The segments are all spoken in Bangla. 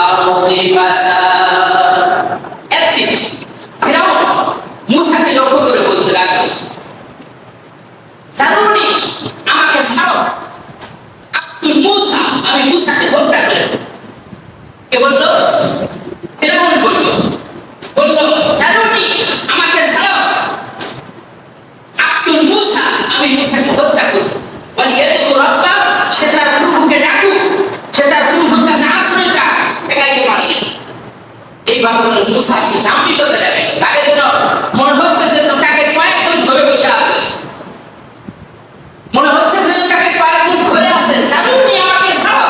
আরদি ফাসাদ। একদিন ফিরাউন মূসাকে লক্ষ্য করে বলতে লাগলো, জানুনি আমাকে ছাড়ো, আব্দুল মূসা, আমি মূসাকে হত্যা করে দেব। কে বলল? ফিরাউন বলল জানুনি আমাকে ছাড়ো, আব্দুল মূসা, আমি মূসাকে হত্যা করব। বল ইয়াদু রাব্বা, সে তার প্রভুকে ডাকুক, সে তার প্রভুর কাছে আশ্রয় চাক, একাইতে পারে না। এইভাবে মূসা সিদ্ধান্ত করতে যাবে, তাকে যেন মনে হচ্ছে যে তাকে কয়েকজন ধরে বসে আছে, মনে হচ্ছে যে তাকে কয়েকজন ধরে আছে, জানুনি আমাকে ছাড়ো।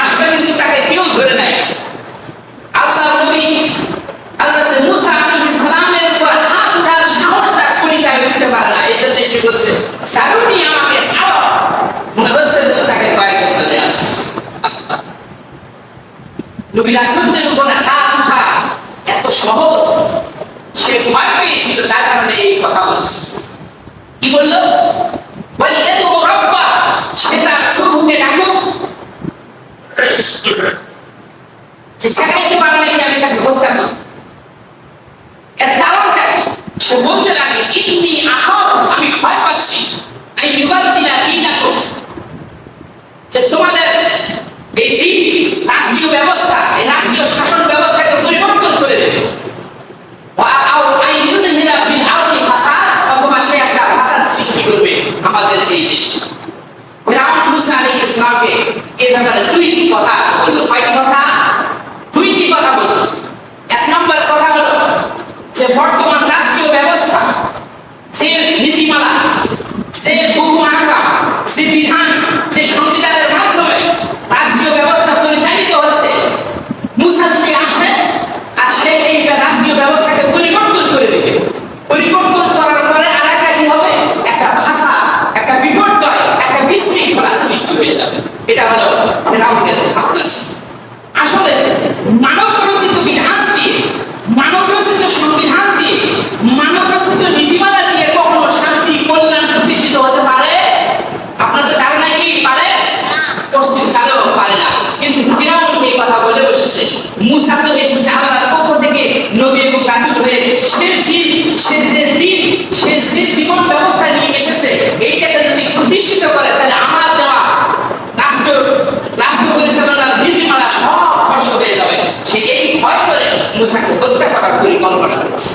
আসলে কিন্তু তাকে কেউ ধরে নাই। আল্লাহ নবী হযরত মূসা আলাইহিস সালামের উপর হাত উঠার সাহসটা করে যায় উঠতে পারে না, এই জন্য সে বলছে জানুনি আমাকে ছাড়ো। মনে হচ্ছে যে তাকে কয়েকজন ধরে আছে। নবী রাসূলদের উপর হাত উঠা এত সহজ, সে ভয় পেয়েছিল, যার কারণে এই কথা বলছে। কি বললো? বলে ইয়াদু রাব্বা, সে তার প্রভুকে ডাকুক। যে ঠেকাইতে পারে না, আমি তাকে হত্যা করব। এর কারণটা কি? সে বলতে লাগে ইন্নী আখাফু, আমি ভয় পাচ্ছি, আই ইউবাদদিলা দীনাকুম, যে তোমাদের এই দিন, রাষ্ট্রীয় ব্যবস্থা, এই রাষ্ট্রীয় শাসন ব্যবস্থাকে পরিবর্তন করে দেবে। অথবা সে একটা ফাসাদ সৃষ্টি করবে আমাদের এই দেশে। ফিরাউন মূসা আলাইহিস সালামকে এই ব্যাপারে দুইটি কথা বলল। কয়টি কথা? দুইটি কথা বলল। এক নম্বর কথা হলো যে বর্তমান রাষ্ট্রীয় ব্যবস্থা, যে নীতিমালা, যে হুকুম আহকাম, যে বিধান, যে সংবিধানের মাধ্যমে রাষ্ট্রীয় ব্যবস্থা পরিচালিত হচ্ছে, মূসা যদি আসে আর সে এই রাষ্ট্রীয় ব্যবস্থাকে পরিবর্তন করে দেবে, পরিবর্তন করার পরে আর একটা কি হবে? একটা ভাষা, একটা বিপর্যয়, একটা বিশৃঙ্খলা সৃষ্টি হয়ে যাবে। এটা হলো ফিরাউনের ধারণা ছিল। আসলে মানব রচিত বিধান দিয়ে, মানব রচিত সংবিধান দিয়ে, মানব রচিত নীতিমালা দিয়ে কখনো শান্তি, কল্যাণ প্রতিষ্ঠিত হতে পারে? আপনাদের ধারণা কি পারে? পশ্চিম কালেও পারে না। কিন্তু ফিরাউন এই কথা বলে বসেছে। মূসা তো এসেছে আল্লাহর পক্ষ থেকে নবী এবং রাসূল হয়ে, সে যে দিন, সে যে জীবন ব্যবস্থা নিয়ে এসেছে, এইটাকে যদি প্রতিষ্ঠিত করে, তাহলে আমার দেওয়া রাষ্ট্র পরিচালনার নীতিমালা সব ধ্বংস হয়ে যাবে। সে এই ভয় করে মূসাকে হত্যা করার পরিকল্পনা করেছে।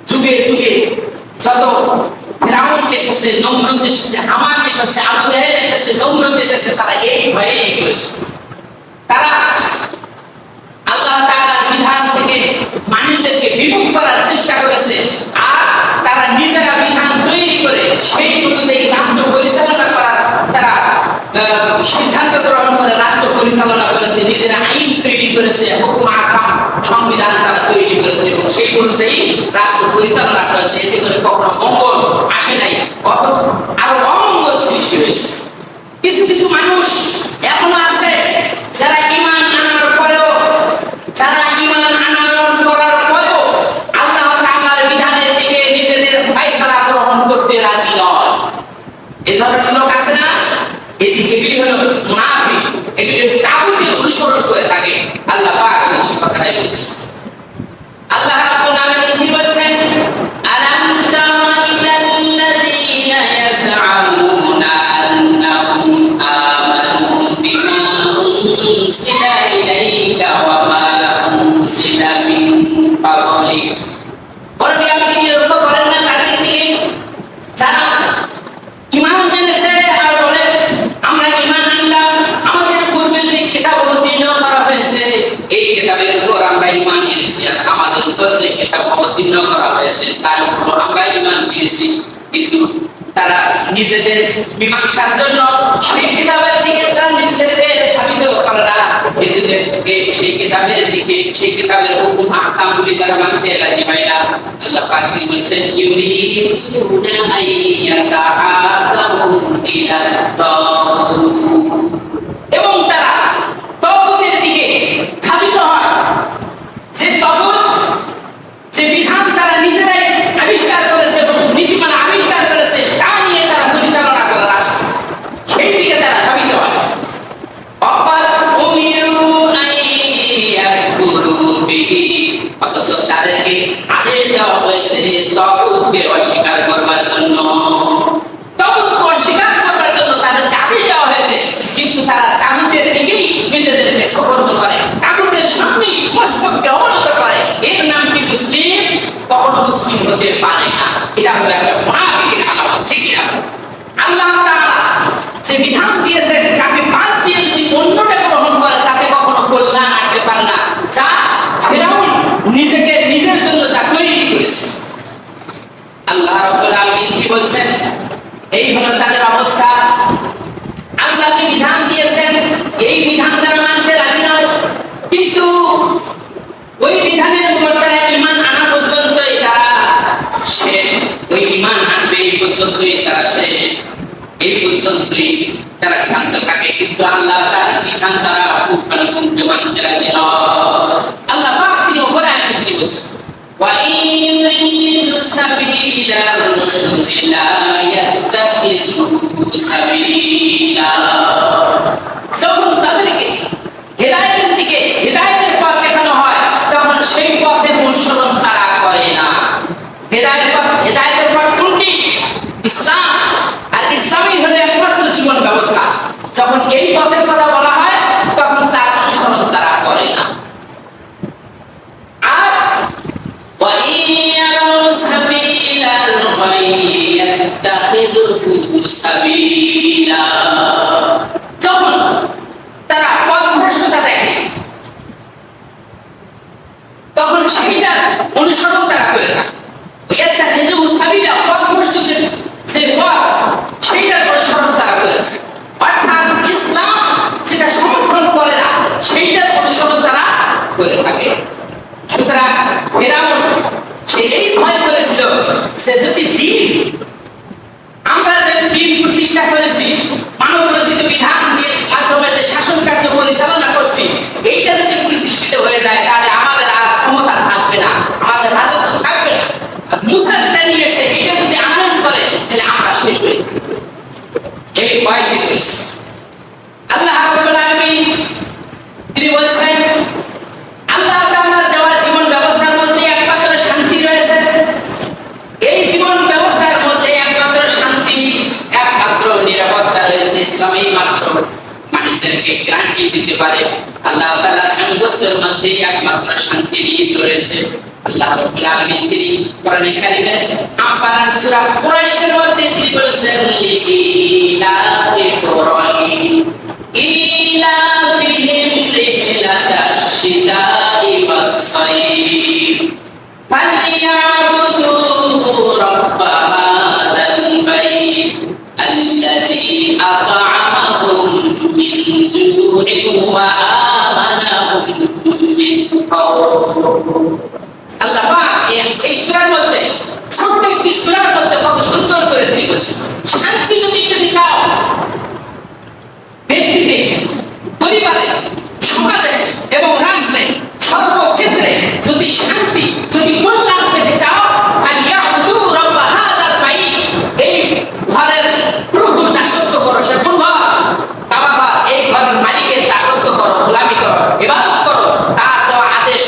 যুগে যুগে যত ফিরাউন এসেছে, নমরুদ এসেছে, হামান এসেছে, আবু জাহেল এসেছে, নমরুদ এসেছে, তারা এই ভয়েই করেছে। তারা আল্লাহ তাআলার বিধান থেকে মানুষদেরকে বিমুখ করার চেষ্টা করেছে, আর তারা নিজেরা বিধান তৈরি করে সেই অনুযায়ী রাষ্ট্র পরিচালনা করার তারা সিদ্ধান্ত গ্রহণ করে রাষ্ট্র পরিচালনা করেছে, নিজেরা আইন তৈরি করেছে, হুকুম আহকাম, সংবিধান তারা তৈরি করেছে এবং সেই অনুযায়ী রাষ্ট্র পরিচালনা করেছে। এতে করে কখনো মঙ্গল আসে নাই, অথচ আরো অমঙ্গল সৃষ্টি হয়েছে। কিছু কিছু মানুষ এখনো আছে যারা ঈমান আনার পরেও আল্লাহ তাআলার বিধানের দিকে নিজেদের ফয়সালা গ্রহণ করতে রাজি নয়। এই ধরনের লোক আছে না? এগুলি হলো মুনাফিক, এগুলি তাগুতের অনুসরণ করে থাকে। আল্লাহ পাক সেই কথাই বলছে। আল্লাহ রাব্বুল আলামিন কি বলছেন? আলাম তারা ইলাল্লাযীনা ইয়াসআমুনা আন্নাহুম আমানু বিমা উনজিলা ইলাইকা ওয়া মা উনজিলা মিন ক্বাবলিক। বরং আপনি কি লক্ষ্য করেন না তাদের দিকে, যারা ঈমান এনেছে আর বলে আমরা ঈমান আনলাম, আমাদের পূর্বে যে কিতাব অবতীর্ণ করা হয়েছে এই কিতাবের উপর আমরা ঈমান এনেছি, আর আমাদের উপর যে কিতাব অবতীর্ণ করা হয়েছে তার উপর আমরা ঈমান এনেছি। কিন্তু তারা নিজেদের মীমাংসার জন্য সেই কিতাবের দিকে তারা নিজেদেরকে স্থাপিত করে না, নিজেদেরকে সেই কিতাবের দিকে, সেই কিতাবের হুকুম আহকামগুলি তারা মানতে রাজি হয় না। আল্লাহ পাক বলেছেন ইউরিদুনা আইয়াতাআলামু ইলা তাগুত, এবং তারা তাগুতের দিকে ধাবিত হয়। যে তাগুত, যে বিধান তারা নিজেরাই আবিষ্কার করেছে এবং নীতিমালা আবিষ্কার করেছে, তা নিয়ে তারা পরিচালনা করার রাষ্ট্র, সেই দিকে তারা ধাবিত হয়। অর্থাৎ হলো একটা মুনাফিকের আলামত, ঠিক না? আল্লাহ তাআলা যে বিধান দিয়েছেন তাকে বাদ দিয়ে যদি অন্যটা গ্রহণ করে তাতে কখনো কল্যাণ আসতে পারে না, যা ফিরাউন নিজেকে নিজের জন্য যা তৈরি করেছে। আল্লাহ রাব্বুল আলামিন কি বলছেন? এই হলো তাদের অবস্থা। আল্লাহ যে বিধান দিয়েছেন এই বিধান তারা মানতে রাজি নয়, কিন্তু ওই বিধানের উপর তারা ঈমান আনা পর্যন্তই তারা শেষ। ওই ঈমান আনবে এই পর্যন্তই তারা শেষ, এই পর্যন্তই তারা ক্ষান্ত থাকে, কিন্তু আল্লাহ তাআলার বিধান তারা পুঙ্খানুপুঙ্খে মানতে রাজি নয়। আল্লাহ পাক তিনি উপরে আয়াতে কি বলছেন? وَإِن يُرِيدُوا سَبِيلَ الرُّشْدِ لَا يَتَّخِذُوهُ سَبِيلًا। যখন তাদেরকে হেদায়েতের দিকে, হেদায়েতের পথ দেখানো হয়, তখন সেই পথের অনুসরণ তারা করে না। হেদায়েতের পথ কোনটি? ইসলাম। আর ইসলামই হলো একমাত্র জীবন ব্যবস্থা। যখন এই পথের কথা বলা হয় তখন তার অনুসরণ তারা করে না। আর وَإِن يَرَوْا سَبِيلَ الْغَيِّ يَتَّخِذُوهُ سَبِيلًا। যখন তারা পথভ্রষ্টতা দেখে তখন সেইটার অনুসরণ তারা করে থাকে। ইয়াত্তাখিযুহু সাবিলা, পথভ্রষ্ট যে পথ সেইটার অনুসরণ তারা করে থাকে। অর্থাৎ ইসলাম যেটা সমর্থন করে না সেইটার অনুসরণ তারা করে থাকে। সুতরাং ফিরাউন সে এই ভয় করেছিল যে যদি আমরা যে দিন প্রতিষ্ঠা করেছি, মানব রচিত বিধান দিয়ে মাধ্যমে যে শাসন কার্য পরিচালনা করছি, এইটা যদি প্রতিষ্ঠিত হয়ে যায় তাহলে আমাদের আর ক্ষমতা থাকবে না, আমাদের রাজত্ব থাকবে না। মুসা যেটা নিয়ে এসে এটা যদি আনয়ন করে তাহলে আমরা শেষ হয়ে যাব, এই ভয় সে করেছে। আল্লাহ রাব্বুল আলামিন তিনি বলছেন আল্লাহ তাআলার দেওয়া জীবন ব্যবস্থার মধ্যে একমাত্র শান্তি রয়েছে। এই জীবন ব্যবস্থার মধ্যে একমাত্র শান্তি, একমাত্র নিরাপত্তা রয়েছে। ইসলামই মাত্র মানুষদেরকে গ্যারান্টি দিতে পারে আল্লাহ তাআলার আনুগত্যের মধ্যে একমাত্র শান্তি নিহিত রয়েছে। আল্লাহ রাব্বুল আলামিন তিনি কোরআনে কারীমে আম্পারান সূরা কুরাইশের মধ্যে তিনি বলেছেন ইলাহি কুরাইশ ইলাহিহিম রিহলাতাশ শিতাই ওয়াস সাইফ ফালইয়াবুদু রাব্ব হাযাল বাইত আল্লাযী আত'আমাহুম মিন জু'ইন ওয়া আমানাহুম মিন খাউফ। আল্লাহ পাক এই সূরার মধ্যে, ছোট্ট একটি সূরার মধ্যে কত সুন্দর করে তিনি বলেছেন শান্তি যদি পেতে চাও, ব্যক্তিতে, পরিবারে, সমাজে এবং রাষ্ট্রে, সর্বক্ষেত্রে যদি শান্তি, যদি কল্যাণ পেতে চাও, ফালিয়াবুদু রাব্ব হাযাল বাইত, এই ঘরের প্রভুর দাসত্ব করো। সে কোন ঘর? কাবা ঘর। এই ঘরের মালিকের দাসত্ব করো, গোলামি করো, ইবাদত করো, তার দেওয়া আদেশ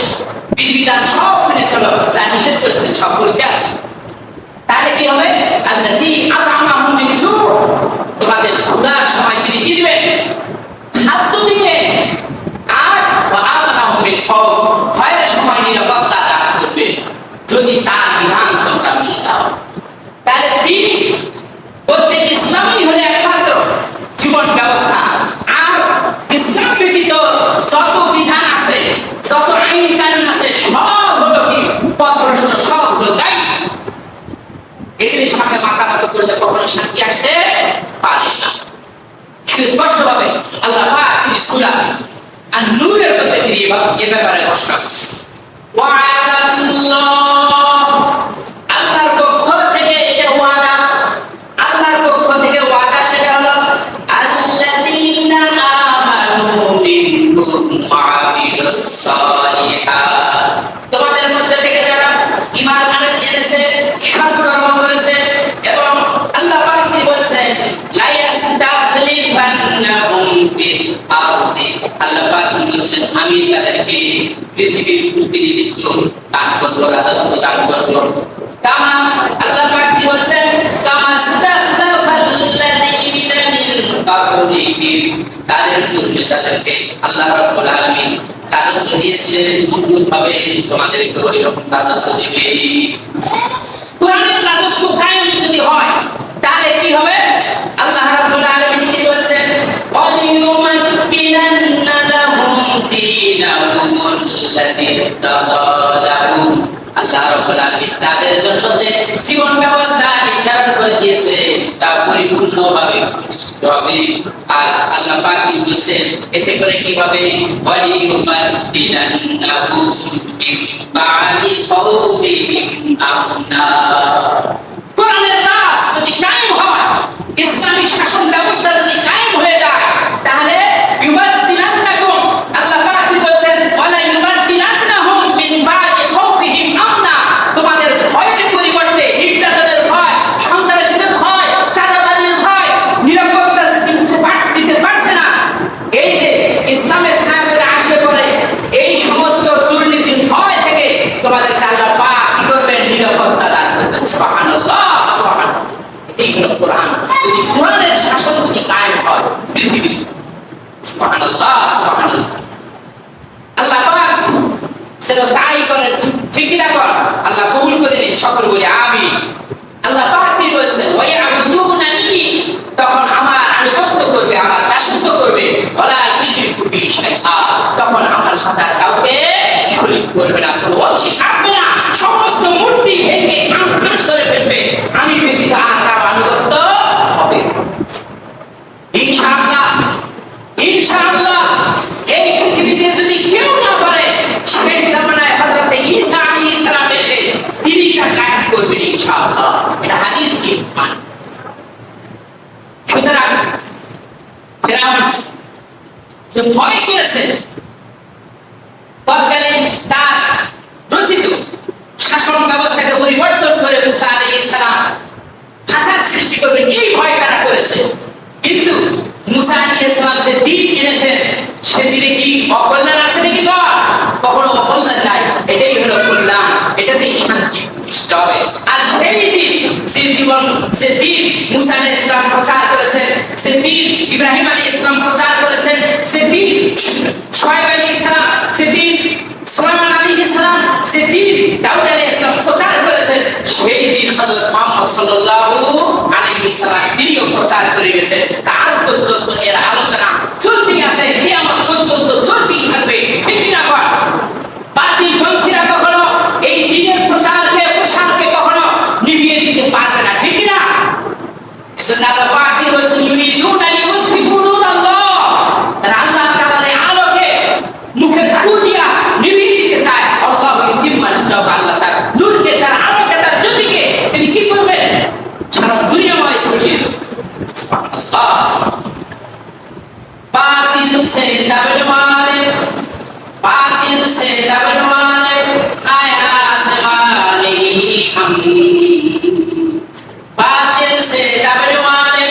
বিধিবিধান সব মেনে চলো, যা নিষেধ করেছেন সব পরিত্যাগ। তাহলে কি হবে? আল্লাযী আত'আমাহুম মিন জু', তোমাদের ক্ষুধার সময় তিনি কি দিবেন? খাদ্য দিবেন। আর ওয়া আমানাহুম মিন খাউফ, ভয়ের সময় নিরাপত্তা দান করবে যদি তার বিধান তোমরা মেনে নাও। তাহলে দিন বলতে ইসলামই হলো একমাত্র জীবন ব্যবস্থা। আর ইসলাম ব্যতীত যত বিধান আছে, যত আইন কানুন আছে, সব হলো কি পথভ্রষ্ট, সব হলো দায়ী। এগুলির সাথে মাথা নত করলে কখনো শান্তি আসতে পারে না। স্পষ্টভাবে আল্লাহ পাক তিনি সূরা আন-নূরের মধ্যে তিনি এ ব্যাপারে ঘোষণা করেছেন। আল্লাহর পক্ষ থেকে এটা ওয়াদা, আল্লাহর পক্ষ থেকে ওয়াদা, সেটা হলো আল্লাযীনা আমানু মিনকুম ওয়া আমিলুস সালিহাত, তোমাদের মধ্যে থেকে যারা ঈমান এনেছে, সৎকর্ম করেছে, এবং আল্লাহ পাক তিনি বলেছেন লা ইয়াস্তাখলিফান্নাহুম ফিল আরদি, আল্লাহ পাক বলেছেন আমি তাদেরকে পৃথিবীর প্রতিনিধিত্ব দান করব, রাজত্ব দান করব। কামা আল্লাহ পাক তিনি বলেছেন কামাস্তাখলাফাল্লাযীনা মিন কাবলিহিম, তাদের পূর্বে যাদেরকে আল্লাহ রাব্বুল আলামিন রাজত্ব দিয়েছিলেন অনুরূপভাবে তোমাদেরকে ওই রকম রাজত্ব দিবে। কোরআনের রাজত্ব রাজত্ব কায়েম যদি হয় তাহলে কি হবে? আল্লাহ রাব্বুল আলামিন কি বলেছেন? ওয়ালিয়ুমাক্কিনান্না লাহুম দীনাহুমুল্লাযী ইরতাদা লাহুম। আল্লাহ রাব্বুল আলামিন তাদের জন্য যে জীবন ব্যবস্থা নির্ধারণ করে দিয়েছে তা পরিপূর্ণভাবে প্রতিষ্ঠিত হবে। আর আল্লাহ পাক কি বলেছেন? এতে করে কি হবে? ওয়ালিয়ুমাক্কিনান্নাহুম মিন বা'দি খাওফিহিম আমনা। কোরআনের রাজ যদি কায়েম হয়, ইসলামী শাসন ব্যবস্থা যদি কায়েম হয়ে যায়, তাহলে ইউবাদদিলান্নাকুম, আল্লাহ পাক কি বলেছেন? ওয়ালা ইউবাদদিলান্নাহুম মিন বা'দি খাওফিহিম আমনা। তোমাদের ভয়ের পরিবর্তে নির্যাতনের ভয়, সন্ত্রাসীদের ভয়, চাঁদাবাজির ভয়, নিরাপত্তা দিতে পারছে না। এই যে ইসলামের ছায়াতলে আসলে পরে এই সমস্ত দুর্নীতির ভয় থেকে তোমাদেরকে আল্লাহ পাক কি করবেন? নিরাপত্তা দান করবেন। সুবহানাল্লাহ, সুবহানাল্লাহ। এই হলো কোরআন। যদি কোরআনের শাসন যদি কায়েম হয় পৃথিবীতে, সুবহানাল্লাহ, সুবহানাল্লাহ, আল্লাহ পাক সেটা তাই করেন। ঠিক কি না কর? আল্লাহ কবুল করে নিন, সকল বলি আমিন। আল্লাহ পাক কি বলেছেন? ওয়ায়াবুদুনানি, তখন আমার আনুগত্য করবে, আমার দাসত্ব করবে। ওয়ালা ইউশরিকু বি শাইআ, তখন আমার সাথে আর কাউকে শরীক করবে না, কোনো অংশী থাকবে না। সমস্ত মূর্তি ভেঙে খান করে ফেলবে। আমি ব্যতীত আর কারো আনুগত্য হবে না। ইনশাআল্লাহ, ইনশাআল্লাহ এই পৃথিবীতে যদি কেউ না পারে, শেষ জামানায় হযরত ঈসা আলাইহিস সালাম এসে তিনি তা কায়েম করবেন ইনশাআল্লাহ। এটা হাদিস দিয়ে প্রমাণ। সুতরাং ফিরআউন যে ভয় করেছে, তৎকালীন তার রচিত শাসন ব্যবস্থাকে পরিবর্তন করে মুসা আলাইহিস সালাম ফাসাদ সৃষ্টি করবে, এই ভয় তারা করেছে। কিন্তু মুসা আলাইহিস সালাম যে দ্বীন এনেছেন, সে দ্বীনে কি অকল্যাণ আছে নাকি? কখনো অকল্যাণ নাই। এটাই হলো কল্যাণ, এটাতেই শান্তি প্রতিষ্ঠা হবে। আর সেই দিন, যে জীবন, যে দ্বীন মুসা আলাইহিস সালাম প্রচার করেছেন, সে দ্বীন ইব্রাহিম আলাইহিস সালাম প্রচার করেছেন, সে দ্বীন শুআয়ব আলাইহিস সালাম, সে দ্বীন সুলাইমান আলাইহিস সালাম, সে দ্বীন দাউদ আলাইহিস সালাম প্রচার করেছেন, সেই দিন হযরত মুহাম্মদ সাল্লাল্লাহু আলাইহি সাল্লাম তিনিও প্রচার করে গেছেন। আজ পর্যন্ত এর আলোচনা চলতেই আছে, কিয়ামত পর্যন্ত চলতেই থাকবে। ঠিক কি না? বাতিল পন্থীরা কখনো এই দ্বীনের প্রচারকে, প্রসারকে কখনো নিভিয়ে দিতে পারবে না। ঠিক কি না? এজন্য আল্লাহ পাক কি বলেছেন? ইউরিদুনা লিইউতফিউ নূরাল্লাহ, তারা আল্লাহ তাআলার আলোকে মুখে ফুটিয়ে নিভিয়ে দিতে চায়। আল্লাহু ইউতিম্মু নূরাহু, আল্লাহ তার নূরকে, তার আলোকে, তার জ্যোতিকে তিনি কি করবেন? সারা দুনিয়াময় ছড়িয়ে দেবেন। সুবহানাল্লাহ। बातिल से दबने वाले, बातिल से दबने वाले आया आसमानी हम, बातिल से दबने वाले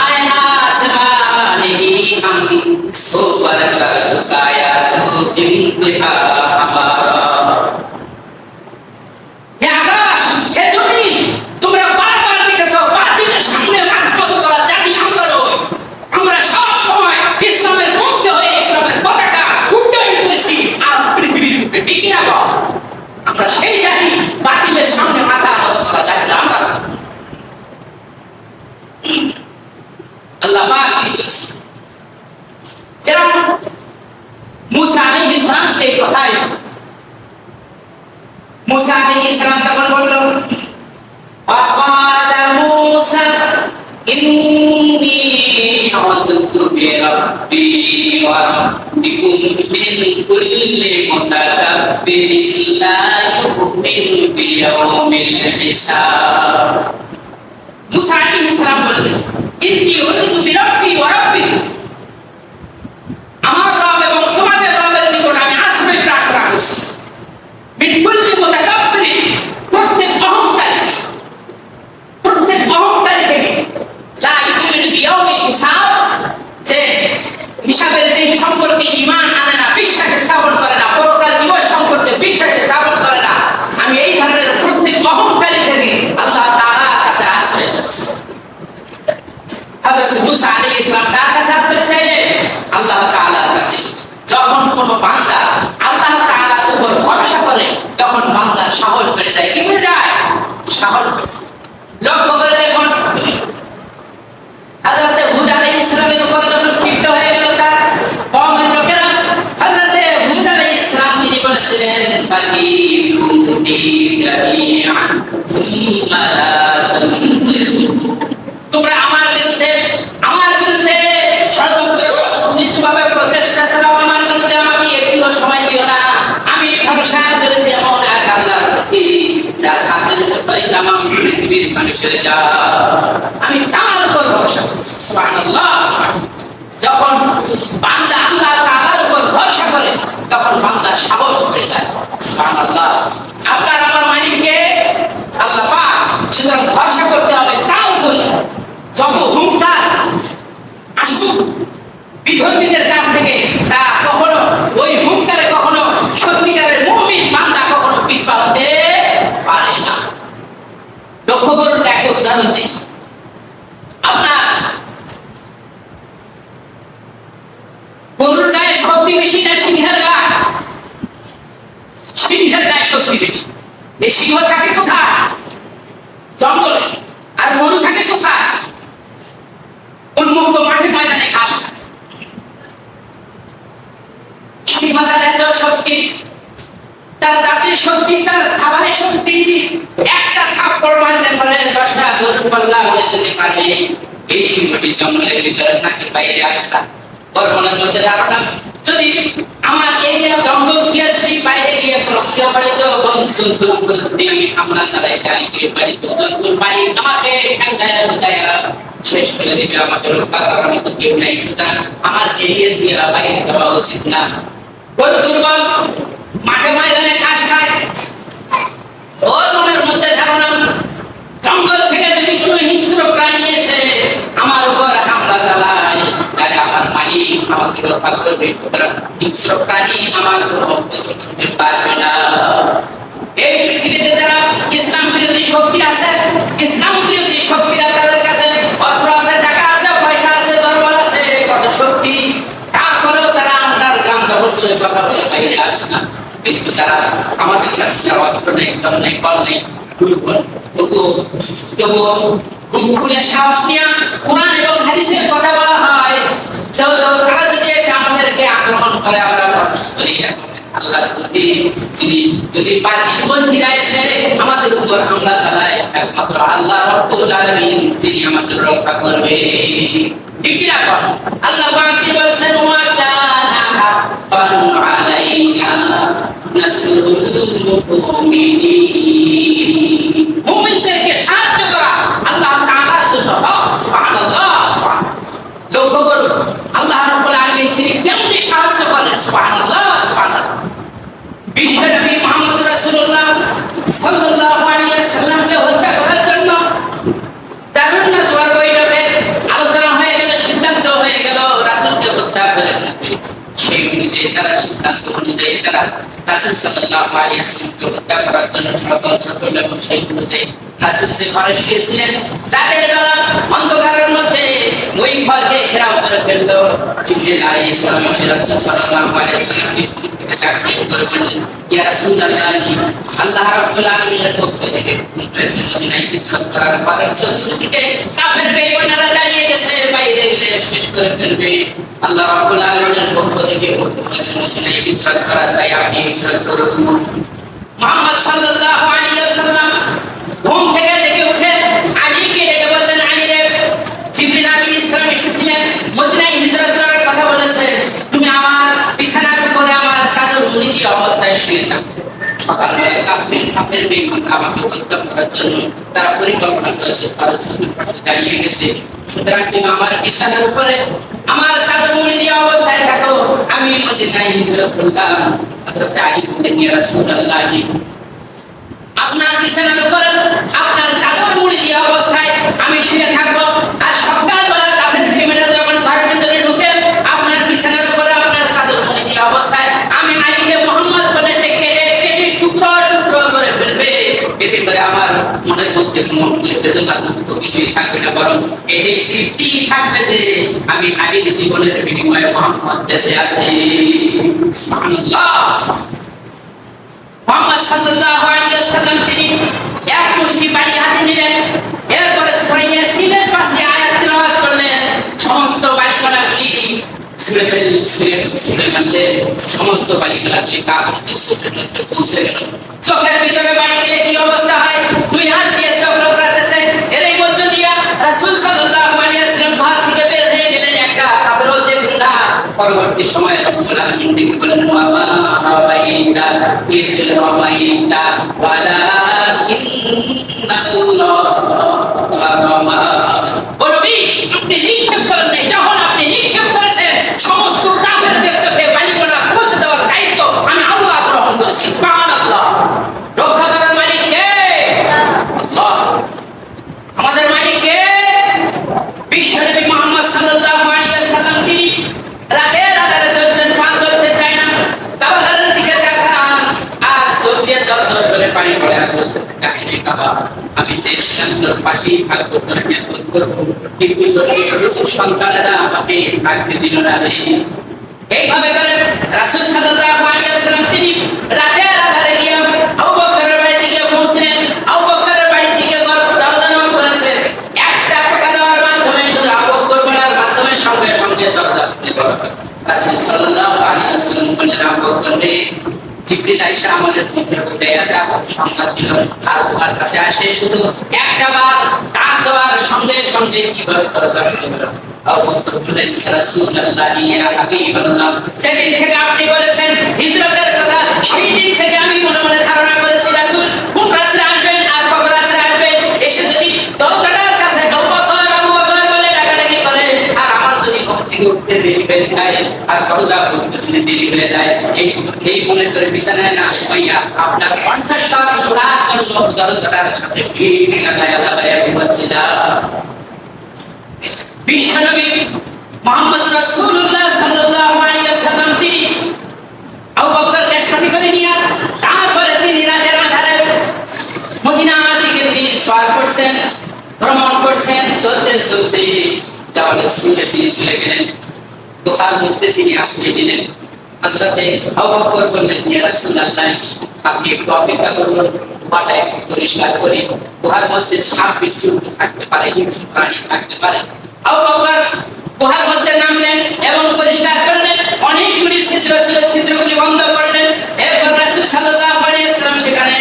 आया आसमानी हम, सो पर कर झुकाया तो इंतहा हमारा। हे आकाश, हे जमीन, তোমরা বারবার দেখেছো বাতিলের সামনে মাথা নত করা জাতি আমরা নই। আমরা সব সময় ইসলামের পক্ষে হয়ে ইসলামের পতাকা উড্ডয়ন করেছি আর পৃথিবীর বুকে। ঠিক কি না? আমরা সেই জাতি, বাতিলের সামনে মাথা নত করা জাতি আমরা। আল্লাহ পাক কি বলেছে? যেমন মুসা আলাইহিস সালাম এই কথাই, মুসা আলাইহিস সালাম তখন বলল, وقال موسى إني عذت بربي وربكم من كل متكبر لا يؤمن بيوم الحساب। মুসা আলাইহিস সালাম বললেন, ইন্নী উযিতু বিরাব্বি ওয়া রাব্বিকুম, আমার রব এবং তোমাদের রবের নিকট আমি আশ্রয় প্রার্থনা করছি। মিন কুল্লি মুতাকাব্বিরিন, প্রত্যেক অহংকারী, প্রত্যেক অহংকারী থেকে, লা ইউমিনু বিয়াউমিল হিসাব, যে হিসাবের দিন সম্পর্কে ঈমান আনে না, বিশ্বাস স্থাপন করে না, পরকাল দিবস সম্পর্কে বিশ্বাস স্থাপন করে না, আমি এই ধরনের প্রত্যেক অহংকারী থেকে আল্লাহ তাআলার কাছে আশ্রয় চাচ্ছি। হযরত মুসা আলাইহিস সালাম কার কাছে আশ্রয় চাইলেন? আল্লাহ তাআলার কাছে। যখন কোনো বান্দা আল্লাহ তাআলার উপর ভরসা করে, তখন বান্দার সাহস বেড়ে যায়। কি বেড়ে যায়? সাহস বেড়ে যায়। লক্ষ্য করে দেখুন, হযরত হুদ আলাইহিস সালামের উপর যখন ক্ষিপ্ত হয়ে গেল তার কওমের লোকেরা, হযরত হুদ আলাইহিস সালাম তিনি বলেছিলেন, ফাকিতুনি জামিআন সুম্মা লা তুনজিরু, তোমরা আমার বিরুদ্ধে ষড়যন্ত্রভাবে প্রচেষ্টা চালাও, আমার বিরুদ্ধে আমাকে একটুও সময় দিও না। আমি ভরসা করেছি এমন এক আল্লাহর প্রতি যার হাতের উপরেই তামাম পৃথিবীর মানুষের যা, আমি তার উপর ভরসা করেছি। সুবহানাল্লাহ। যখন বান্দা আল্লাহ তাআলার উপর ভরসা করে তখন বান্দার সাহস বেড়ে যায়। সুবহানাল্লাহ। আপনার আমার মালিককে আল্লাহ পাক, সুতরাং ভরসা করতে হবে তার উপরে। যত হুঙ্কার আসুক বিধর্মীদের কাছ থেকে, তা কখনো ওই হুঙ্কারে কখনো সত্যিকারের মুমিন বান্দা কখনো পিছপা হতে পারে না। লক্ষ্য করুন, একটা উদাহরণ দিই। আপনার গরুর গায়ে শক্তি বেশি না সিংহের গায়ে? সিংহের গায়ে শক্তি বেশি। এই সিংহ থাকে কোথায়? জঙ্গলে। আর গরু থাকে কোথায়? উন্মুক্ত মাঠে ময়দানে ঘাস খায়। সিংহটার এত শক্তি, তার দাঁতের শক্তি, তার খাবারের শক্তি, একটা থাপ্পড় মারলে পরে 10টা গরু পাল্লা হয়ে যেতে পারে। এই সিংহটি জঙ্গলের ভিতরে থাকে, বাইরে আসে না। গর্ভনের মধ্যে ধারণা, যদি আমার এই জঙ্গল দিয়ে যদি বাইরে গিয়ে গৃহপালিত জন্তুর উপর দিয়ে আমি হামলা চালাই, তাই গৃহপালিত জন্তুর মালিক আমাকে শেষ করে দিবে, আমাকে রক্ষা করার মতো কেউ নাই। সুতরাং আমার এরিয়া দিয়ে বাইরে যাওয়া উচিত না। গরু দুর্বল, মাঠে ময়দানে ঘাস খায়। ওর মনের মধ্যে ধারণা, জঙ্গল থেকে যদি কোনো হিংস্র প্রাণী এসে আমার উপর হামলা চালায়, তাহলে আমার মালিক আমাকে রক্ষা করবে। সুতরাং হিংস্র প্রাণী আমার কোনো অত্যাচার করতে পারবে না। এই পৃথিবীতে যারা ইসলাম বিরোধী শক্তি আছে, ইসলাম বিরোধী শক্তিরা তাদের কাছে অস্ত্র আছে, টাকা আছে, পয়সা আছে, দরবার আছে, কত শক্তি, তারপরেও তারা আপনার গ্রাম দখল করে কথা বলে বাইরে আসে না। কিন্তু যারা আমাদের কাছে যারা অস্ত্র নেই, দল নেই, বল নেই, দুর্বল, তবুও বুক খুলে সাহস নিয়ে কোরআন এবং হাদিসের কথা বলা হয়, তারা যদি এসে আমাদেরকে আক্রমণ করে, আমরা ভরসা করি আল্লাহর প্রতি। যদি বাতিলপন্থীরা এসে আমাদের উপর হামলা চালায়, একমাত্র আল্লাহ রাব্বুল আলামিন তিনি আমাদের রক্ষা করবে। ঠিক কি না? আল্লাহ পাক তিনি বলেছেন, ওয়া কানা হাক্কান আলাইনা নাসরুল মুমিনিন, মুমিনদেরকে সাহায্য করা আল্লাহ তাআলার জন্য হক। সুবহানাল্লাহ। লক্ষ্য করুন, আল্লাহ রাব্বুল আলামিন তিনি কেমন সাহায্য করেন। সুবহানাল্লাহ। বিশ্বনবী মুহাম্মদ রাসূলুল্লাহ সাল্লাল্লাহু আলাইহি ওয়াসাল্লামকে হত্যা করার জন্য দারুন নাদওয়ার বৈঠকে আলোচনা হয়ে গেল, সিদ্ধান্ত হয়ে গেল রাসূলকে হত্যা করে ফেলবে। সেই অনুযায়ী তারা সিদ্ধান্ত অনুযায়ী তারা রাসূল সাল্লাল্লাহু আলাইহি ওয়াসাল্লামকে হত্যা করার জন্য ষড়যন্ত্র করল। এবং সেই অনুযায়ী রাসূল যে ঘরে শুয়েছিলেন, রাতের বেলা অন্ধকারের মধ্যে ওই ঘরকে ঘেরাও করে ফেলল। জিবরিল আলাইহিস সালাম এসে রাসূল সাল্লাল্লাহু আলাইহি ওয়াসাল্লামকে আল্লাহ রাব্বুল আলামিনের পক্ষ থেকে মদিনায় হিজরত করার পরে চতুর্দিকে কাফের বেঈমানরা দাঁড়িয়ে গেছে, বাইরে গেলে শেষ করে ফেলবে। আল্লাহ রাব্বুল আলামিনের পক্ষ থেকে মদিনায় হিজরত করার, তাই আপনি হিজরত করুন। মুহাম্মদ সাল্লাল্লাহু আলাইহি ওয়াসাল্লাম ঘুম থেকে জেগে উঠে আলীকে ডেকে বললেন, আলী রে, জিবরিল আলাইহিস সালাম এসেছিলেন, মদিনায় হিজরত করার কথা বলেছে, তুমি আমার বিছানার উপরে আমার চাদর মুড়ি দিয়ে অবস্থায় শুয়ে থাকো। সকালবেলা কাফের বেঈমান আমাকে হত্যা করার জন্য তারা পরিকল্পনা করেছে, তারা চতুর্পাশে দাঁড়িয়ে গেছে। সুতরাং তুমি আমার বিছানার উপরে আমার চাদর মুড়ি দিয়ে অবস্থায় থাকো, আমি মদিনায় হিজরত করলাম। হযরত আলী বললেন, ইয়া রাসূলুল্লাহ, আপনার বিছানার উপরে আপনার চাদর মুড়ি দিয়ে অবস্থায় আমি শুয়ে থাকবো, আর সকালবেলা কাফের বেঈমানরা যখন ঘরের ভিতরে ঢুকে আপনার বিছানার উপরে আপনার চাদর মুড়ি দিয়ে অবস্থায় আমি আলীকে মুহাম্মদ বলে কেটে টুকরো টুকরো করে ফেলবে। এতে করে আমার মনের মধ্যে কোনো বেদনা দুঃখ কিছুই থাকবে না, বরং এই তৃপ্তি থাকবে যে আমি আলীর জীবনের বিনিময়ে মুহাম্মদ বেঁচে আছে। সুবহানাল্লাহ। মুহাম্মদ সাল্লাল্লাহু আলাইহি ওয়াসাল্লাম তিনি এক মুষ্টি বালি হাতে নিলেন, এরপরে সূরা ইয়াসিনের 5টি আয়াত তেলাওয়াত করলেন, সমস্ত বালিকণাগুলি ছুঁড়ে মারলে সমস্ত বালিকণাগুলি কাফেরদের চোখের মধ্যে পৌঁছে গেল। চোখের ভিতরে বাড়ি গেলে কি অবস্থা হয়, দুই হাত দিয়ে চোখ রগড়াতেছে। এরই মধ্য দিয়া রাসূল সাল্লাল্লাহু আলাইহি ওয়াসাল্লাম ঘর থেকে বের হয়ে গেলেন, একটা কাফেরও দেখলেন না। পরবর্তী সময়ে রব্বুল আলামিন ডেকে বলেন, ওয়া মা রামাইতা ইয রামাইতা ওয়ালাকিন্নাল্লাহা রামা। বলবি আপনি নিক্ষেপ করেন নাই, যখন আপনি নিক্ষেপ করেছেন সমস্ত কাফেরদের চোখে বালিকণা পৌঁছে দেওয়ার দায়িত্ব আমি আল্লাহ গ্রহণ করেছি। সুবহানাল্লাহ। রক্ষা করার মালিক কে? আল্লাহ। আমাদের মালিক কে? বিশ্বনবী মুহাম্মদ সাল্লাল্লাহু আলাইহি ওয়াসাল্লাম। তিনি রাতের আধারে চলছেন, পা চলতে চায় না, কাবাঘরের দিকে তাকান আর চোখ দিয়ে দরদর করে পানি পড়ে আর বলতে থাকে, হে কাবা, আমি চেয়েছিলাম তোর পাশেই থাকবো, তোর খেদমত করবো, কিন্তু তোর ছোট সন্তানেরা আমাকে থাকতে দিল না রে। এইভাবে করে রাসূল সাল্লাল্লাহু আলাইহি ওয়াসাল্লাম তিনি রাতের আধারে গিয়ে আবু বকরের বাড়িতে গিয়ে পৌঁছলেন। আবু বকরের বাড়ি থেকে দরজা নক করেছেন, একটা টোকা দেওয়ার মাধ্যমে, শুধু আবু বকর বলার মাধ্যমে সঙ্গে সঙ্গে দরজা খুলে গেল। রাসূল সাল্লাল্লাহু আলাইহি ওয়াসাল্লাম বললেন, আবু বকর রে, জিবরিল আইসা আমাদের মুখে বলে একটা সংবাদ দিল, আর তোমার কাছে আসে শুধু একটা বার ডাক দেওয়ার সঙ্গে সঙ্গে কিভাবে দরজা খুলে গেল। আবু বকর বললেন, ইয়া রাসূলুল্লাহ, ইয়া হাবিবাল্লাহ, যেদিন থেকে আপনি বলেছেন হিজরতের কথা, সেই দিন থেকে আমি মনে মনে ধারণা করেছি রাসূল কোন রাত্রে আসবেন আর কবে রাত্রে আসবেন। এসে যদি দরজাটার কাছে আবু বকর বলে ডাকাডাকি করে, আর আমার যদি ঘুম থেকে উঠতে দেরি হয়ে যায় আর দরজা খুলতে যদি দেরি হয়ে যায়, এই মনে করে বিছানায় না শুইয়া আপনার কণ্ঠস্বর শোনার জন্য দরজাটার সাথে ভিড় লাগায়া লাগায়া ঘুমাচ্ছিলাম। বিশ্বনবী মুহাম্মদ রাসূলুল্লাহ সাল্লাল্লাহু আলাইহি ওয়াসাল্লাম তিনি আবু বকরকে সাথে করে নিয়ে তারপরে তিনি রাতের আধারে মদিনার দিকে তিনি সওয়ার করছেন, ভ্রমণ করছেন। চলতে চলতে যাওয়ার স্কুলে তিনি চলে গেলেন, দোকার মধ্যে তিনি আশ্রয় দিলেন। হযরতে আবু বকর বললেন, ইয়া রাসূলুল্লাহ, আপনি একটু অপেক্ষা করুন, গুহাটা একটু পরিষ্কার করি, গুহার মধ্যে সাপ বিচ্ছু থাকতে পারে, হিংস্র প্রাণী থাকতে পারে। আবু বকর গুহার মধ্যে নামলেন এবং পরিষ্কার করলেন, অনেকগুলি ছিদ্র ছিল, ছিদ্রগুলি বন্ধ করলেন। এরপর রাসূল সাল্লাল্লাহু আলাইহি ওয়াসাল্লাম সেখানে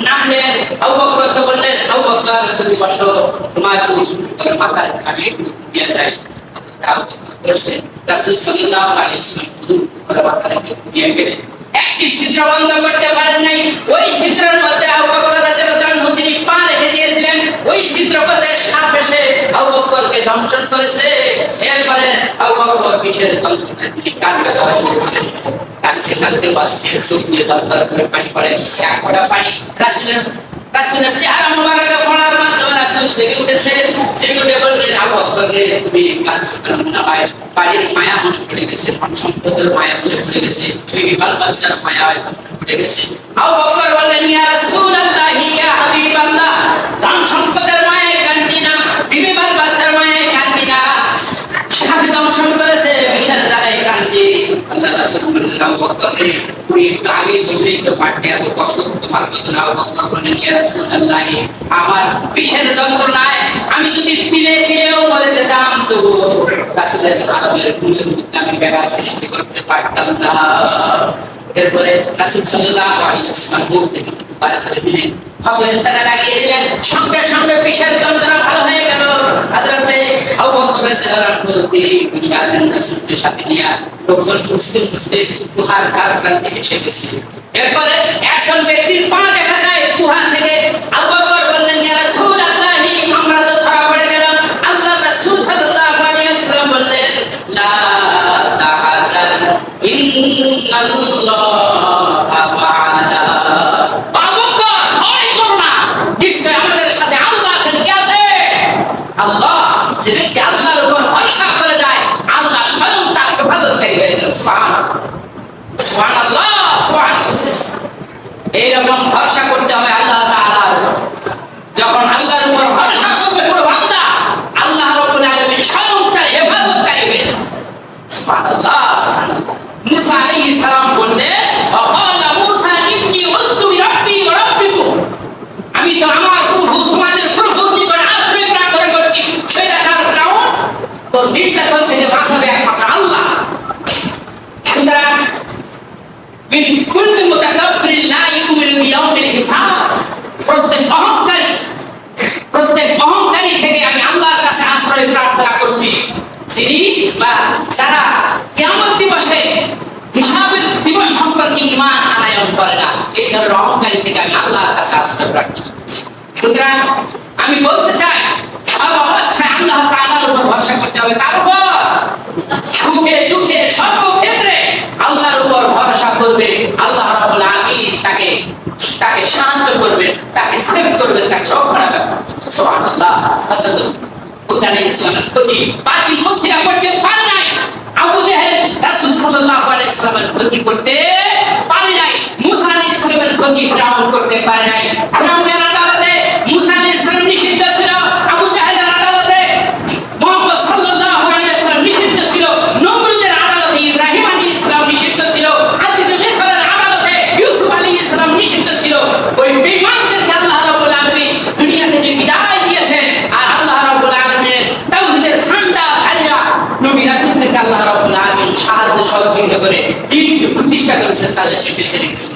নামলেন। আবু বকরকে বললেন, আবু বকর তুমি বসো, তোমার মাথার কানে দিয়ে যায়। আবু বকর বসলেন, রাসূল সাল্লাল্লাহু আলাইহি ওয়াসাল্লাম মাথার কানে দিয়ে গেলেন, একটি ছিদ্র বন্ধ করতে পারেন নাই। ওই ছিদ্রের মধ্যে আবু বকর রাদিয়াল্লাহু আনহু তিনি পা রেখে দিয়েছিলেন, ওই ছিদ্র পথে সাপ এসে আবু বকরকে দংশন করেছে। এরপরে আবু বকর পিঠের যন্ত্রণায় তিনি কাঁদতে শুরু করলেন, কাঁদতে কাঁদতে বাষ্পের চোখ দিয়ে দরদর করে পানি পড়ে। এক ফোঁটা পানি রাসূলের চেহারা মোবারকে পড়ার মাধ্যমে রাসূল জেগে উঠেছে। জেগে উঠে বললেন, আবু বকর রে, তুমি কাঁদছো কেন? না ভাই, বাড়ির মায়া মনে পড়ে গেছে, ধন সম্পদের মায়া মনে পড়ে গেছে, বিবি বাল বাচ্চার মায়া মনে পড়ে গেছে। আবু বকর বললেন, ইয়া রাসূলুল্লাহ, ইয়া হাবিবাল্লাহ, ধন সম্পদের মায়ায় কাঁদি না, বিবি বাল বাচ্চার মায়ায় কাঁদি না, সাথে দংশন করেছে বিষের জ্বালায় কাঁদি। আল্লাহ রাসূল বললেন, আবু বকর রে, তুমি একটু আগে বললেই তো পারতে, এত কষ্ট করতে পারবে তো না। আবু বকর বললেন, ইয়া রাসূলুল্লাহ, আমার বিষের যন্ত্রণায় আমি যদি দিলেও মরে যেতাম, তবু রাসূলের আদবের গুণের মধ্যে আমি ব্যাঘাত সৃষ্টি করতে পারতাম না। এরপরে রাসূল সাল্লাল্লাহু আলাইহি ওয়াসাল্লাম মুখ থেকে বারাকাত দিলেন, ফেরেশতারা লাগিয়ে দিলেন, সঙ্গে সঙ্গে বিষের যন্ত্রণা ভালো হয়ে গেল। হযরতে আবু বকর রাদিয়াল্লাহু আনহু তিনি বসে আছেন রাসূলের সাথে নিয়ে, লোকজন খুঁজতে গুহার দ্বার প্রান্তে এসে গেছে। এরপরে একজন ব্যক্তির পা দেখা যায় গুহা থেকে। আবু বকর বললেন, ইয়া রাসূলুল্লাহ, আমরা তো ধরা পড়ে গেলাম। আল্লাহ রাসূল সাল্লাল্লাহু আলাইহি ওয়াসাল্লাম বললেন, লা তাহাজান ইন্নাল্লাহা মা'ানা। আবু বকর, ভয় করো না, নিশ্চয় আমাদের সাথে আল্লাহ আছেন। কে আছে? আল্লাহ। যে ব্যক্তি আল্লাহর উপর ভরসা করে যায়, আল্লাহ স্বয়ং তার হেফাজতকারী হয়ে যান। সুবহানাল্লাহ, সুবহানাল্লাহ, সুবহানাল্লাহ। এইরকম ভরসা করতে হবে আল্লাহ তাআলার উপর। যখন আল্লাহর উপর ভরসা করবে পুরো বান্দা, আল্লাহ রাব্বুল আলামিন স্বয়ং তার হেফাজতকারী হয়ে যান। সুবহানাল্লাহ, সুবহানাল্লাহ। মুসা আলাইহিস সালাম বললেন, ওয়াকালা মুসা ইন্নী উযতু বিরাব্বি ওয়া রাব্বিকুম, আমি তো আমার প্রভু তোমাদের প্রভুর নিকট আশ্রয় জবর নির্যাতন থেকে বাঁচাবে একমাত্র আল্লাহ। সুতরাং মিন কুল্লি মুতাকাব্বিরিন লা ইউমিনু বিয়াউমিল হিসাব, প্রত্যেক অহংকারী থেকে আমি আল্লাহর কাছে আশ্রয় প্রার্থনা করছি, যিনি বা যারা কিয়ামত দিবসে হিসাবের দিবস সম্পর্কে ঈমান আনয়ন করে না, এই ধরনের অহংকারী থেকে আমি আল্লাহর কাছে আশ্রয় প্রার্থনা করছি। সুতরাং আমি বলতে চাই, সব অবস্থায় আল্লাহ তাআলার উপর ভরসা করতে হবে। তার উপর সুখে দুঃখে সর্বক্ষেত্রে আল্লাহর উপর ভরসা করবে। আল্লাহ রাব্বুল আলামিন তাকে সাহায্য করবেন, তাকে সেভ করবেন, তাকে রক্ষা করবেন। সুবহানাল্লাহ। হযরত উদ্দানে ইসলামের ক্ষতি বাতিল মুক্তিরা করতে পারে নাই। আবু জেহেল রাসূল সাল্লাল্লাহু আলাইহি সাল্লামের ক্ষতি করতে পারে নাই। মুসা আলাইহিস সালামের ক্ষতি ফিরাউন করতে পারে নাই। ফিরাউনের আদালতে মুসা আলাইহিস সালাম নিষিদ্ধ ছিল, আবু জেহেলের আদালতে মুহাম্মদ সাল্লাল্লাহু আলাইহি সাল্লাম নিষিদ্ধ ছিল, নমরুদের আদালতে ইব্রাহিম আলাইহিস সালাম নিষিদ্ধ ছিল, আজিজুল মিসরের আদালতে ইউসুফ আলাইহিস সালাম নিষিদ্ধ ছিল। ওই বেঈমানদেরকে আল্লাহ রাব্বুল আলামিন দুনিয়া থেকে বিদায় দিয়েছেন, আর আল্লাহ রাব্বুল আলামিনের তাওহীদের ঝান্ডা আল্লাহ নবী রাসূলদেরকে আল্লাহ রাব্বুল আলামিন সাহায্য সহযোগিতা করে দিন প্রতিষ্ঠা করেছেন, তাদেরকে বেঁচে রেখেছেন।